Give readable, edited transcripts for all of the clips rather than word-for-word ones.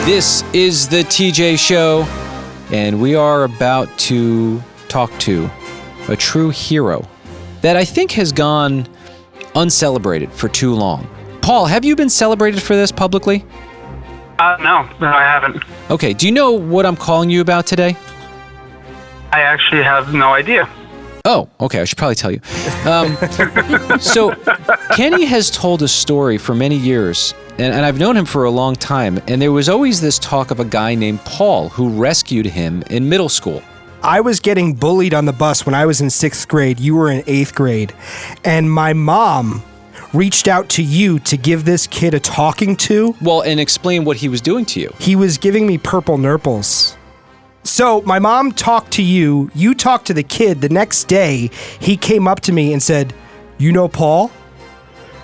This is the TJ Show, and we are about to talk to a true hero that I think has gone uncelebrated for too long. Paul, have you been celebrated for this publicly? No, I haven't. Okay, do you know what I'm calling you about today? I actually have no idea. Oh, okay, I should probably tell you. So, Kenny has told a story for many years, and I've known him for a long time, and there was always this talk of a guy named Paul who rescued him in middle school. I was getting bullied on the bus when I was in 6th grade. You were in 8th grade. And my mom reached out to you to give this kid a talking to. Well, and explain what he was doing to you. He was giving me purple nurples. So my mom talked to you. You talked to the kid. The next day, he came up to me and said, "You know Paul?"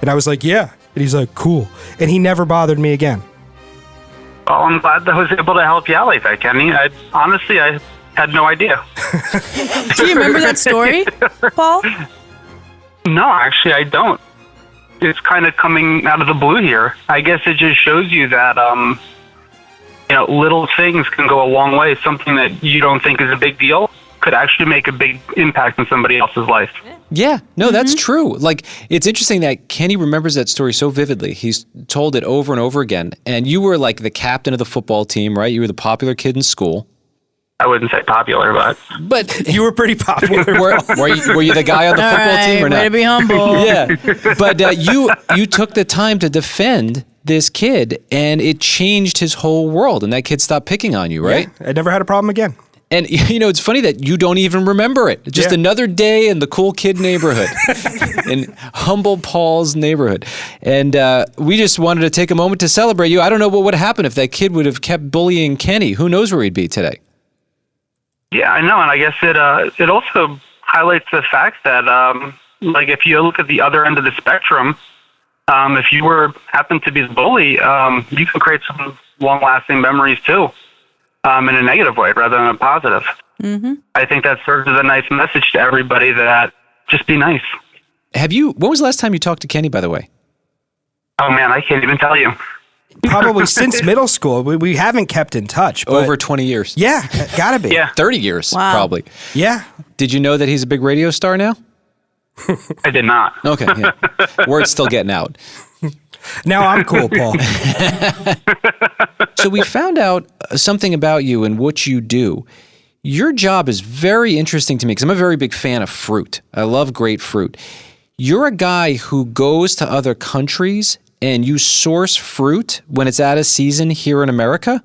And I was like, "Yeah." And he's like, "Cool." And he never bothered me again. Well, I'm glad that I was able to help you out like that, Kenny. Honestly, I had no idea. Do you remember that story, Paul? No, actually, I don't. It's kind of coming out of the blue here. I guess it just shows you that, little things can go a long way. Something that you don't think is a big deal could actually make a big impact in somebody else's life. Yeah, no, that's true. Like, it's interesting that Kenny remembers that story so vividly. He's told it over and over again. And you were like the captain of the football team, right? You were the popular kid in school. I wouldn't say popular, but You were pretty popular. were you the guy on the football team or not? Way to be humble. Yeah, but you took the time to defend this kid, and it changed his whole world. And that kid stopped picking on you, right? Yeah, I never had a problem again. And, it's funny that you don't even remember it. Just another day in the cool kid neighborhood, in humble Paul's neighborhood. And we just wanted to take a moment to celebrate you. I don't know what would happen if that kid would have kept bullying Kenny. Who knows where he'd be today? Yeah, I know. And I guess it also highlights the fact that, if you look at the other end of the spectrum, if you happen to be the bully, you can create some long-lasting memories too. In a negative way rather than a positive. Mm-hmm. I think that serves as a nice message to everybody that just be nice. When was the last time you talked to Kenny, by the way? Oh man, I can't even tell you. Probably since middle school. We haven't kept in touch. But Over 20 years. Yeah, gotta be. Yeah. 30 years, Wow. probably. Yeah. Did you know that he's a big radio star now? I did not. Okay, yeah. Word's still getting out. Now I'm cool, Paul. So we found out something about you and what you do. Your job is very interesting to me because I'm a very big fan of fruit. I love great fruit. You're a guy who goes to other countries and you source fruit when it's out of season here in America?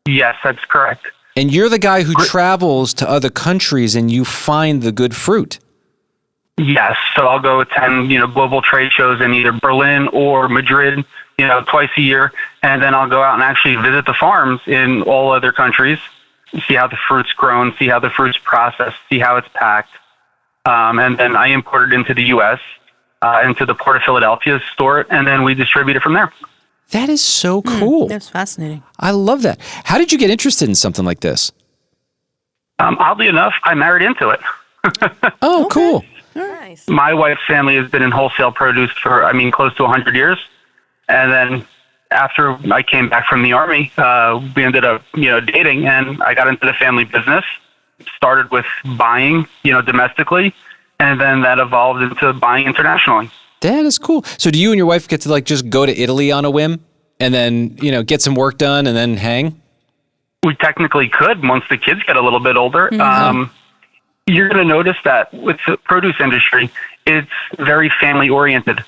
Yes, that's correct. And you're the guy who travels to other countries and you find the good fruit. Yes, so I'll go attend, global trade shows in either Berlin or Madrid, twice a year, and then I'll go out and actually visit the farms in all other countries, see how the fruit's grown, see how the fruit's processed, see how it's packed, and then I import it into the U.S., into the Port of Philadelphia, store it, and then we distribute it from there. That is so cool. That's fascinating. I love that. How did you get interested in something like this? Oddly enough, I married into it. Oh, cool. Nice. My wife's family has been in wholesale produce for, close to 100 years. And then after I came back from the Army, we ended up, dating, and I got into the family business, started with buying, domestically, and then that evolved into buying internationally. That is cool. So do you and your wife get to just go to Italy on a whim and then, get some work done and then hang? We technically could once the kids get a little bit older. Mm-hmm. You're going to notice that with the produce industry, it's very family oriented.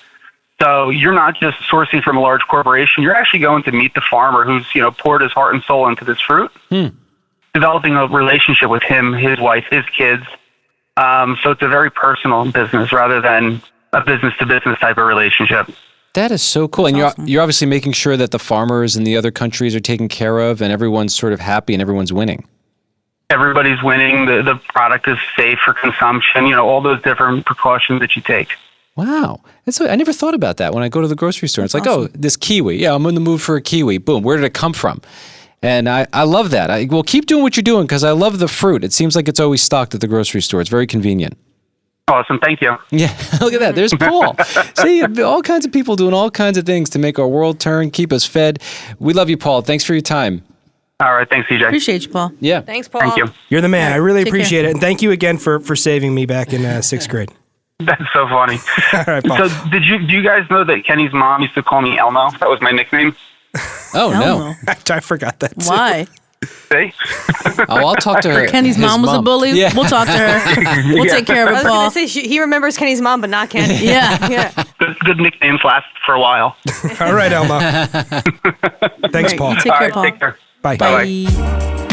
So you're not just sourcing from a large corporation. You're actually going to meet the farmer who's, poured his heart and soul into this fruit, developing a relationship with him, his wife, his kids. So it's a very personal business rather than a business-to-business type of relationship. That is so cool. And you're obviously making sure that the farmers in the other countries are taken care of and everyone's sort of happy and everyone's winning. Everybody's winning. The product is safe for consumption, all those different precautions that you take. Wow. I never thought about that when I go to the grocery store. It's awesome. Oh, this kiwi. Yeah, I'm in the mood for a kiwi. Boom. Where did it come from? And I love that. Well, keep doing what you're doing because I love the fruit. It seems like it's always stocked at the grocery store. It's very convenient. Awesome. Thank you. Yeah, look at that. There's Paul. See, all kinds of people doing all kinds of things to make our world turn, keep us fed. We love you, Paul. Thanks for your time. All right. Thanks, CJ. Appreciate you, Paul. Yeah. Thanks, Paul. Thank you. You're the man. I really Take appreciate care. it. And thank you again for saving me back in 6th grade. That's so funny. All right, Paul. So, do you guys know that Kenny's mom used to call me Elmo? That was my nickname. Oh, no. Elmo. I forgot that. too. Why? See? Oh, I'll talk to her. Kenny's his mom was a bully. Yeah. We'll talk to her. We'll take care of I it, was Paul. going to say, he remembers Kenny's mom, but not Kenny. Yeah. Yeah. Good nicknames last for a while. All right, Elma. Thanks, Great. Paul. Take All care, right. Paul. Take care. Bye. Bye-bye. Bye.